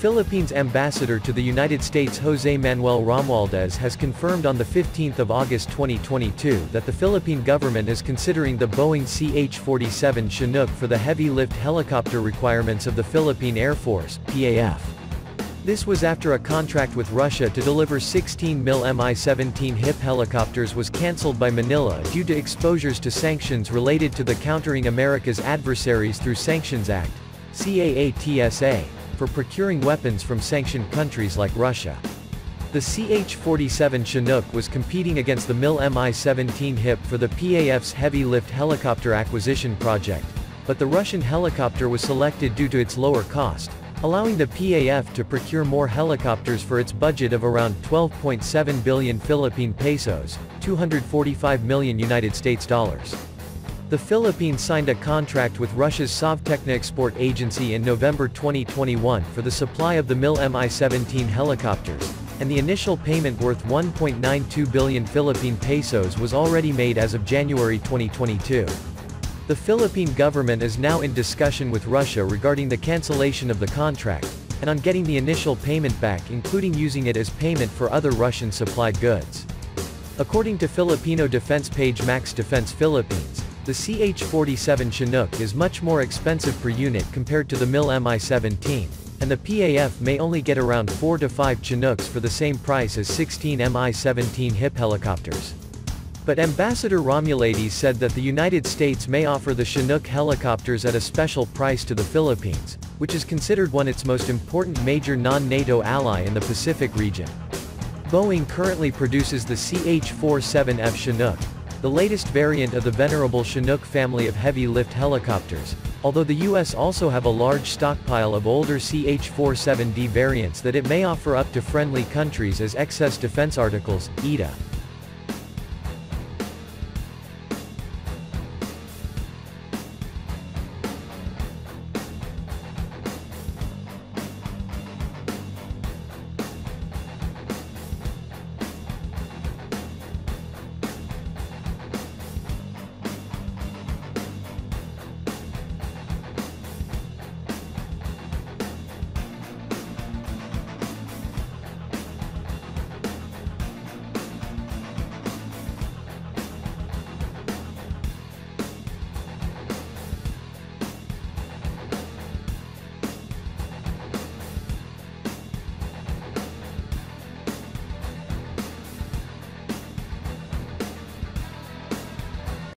Philippines ambassador to the United States Jose Manuel Romualdez has confirmed on 15 August 2022 that the Philippine government is considering the Boeing CH-47 Chinook for the heavy-lift helicopter requirements of the Philippine Air Force, PAF. This was after a contract with Russia to deliver 16 Mi-17 HIP helicopters was cancelled by Manila due to exposures to sanctions related to the Countering America's Adversaries through Sanctions Act, CAATSA, for procuring weapons from sanctioned countries like Russia. The CH-47 Chinook was competing against the Mi-17 HIP for the PAF's heavy-lift helicopter acquisition project, but the Russian helicopter was selected due to its lower cost, allowing the PAF to procure more helicopters for its budget of around 12.7 billion Philippine pesos, $245 million United States dollars. The Philippines signed a contract with Russia's Sovtechna Export Agency in November 2021 for the supply of the Mi-17 helicopters, and the initial payment worth 1.92 billion Philippine pesos was already made as of January 2022. The Philippine government is now in discussion with Russia regarding the cancellation of the contract, and on getting the initial payment back, including using it as payment for other Russian-supplied goods. According to Filipino defense page Max Defense Philippines, the CH-47 Chinook is much more expensive per unit compared to the Mi-17, and the PAF may only get around 4 to 5 Chinooks for the same price as 16 Mi-17 HIP helicopters. But Ambassador Romualdez said that the United States may offer the Chinook helicopters at a special price to the Philippines, which is considered one its most important major non-NATO ally in the Pacific region. Boeing currently produces the CH-47F Chinook, the latest variant of the venerable Chinook family of heavy-lift helicopters, although the U.S. also have a large stockpile of older CH-47D variants that it may offer up to friendly countries as excess defense articles, ETA.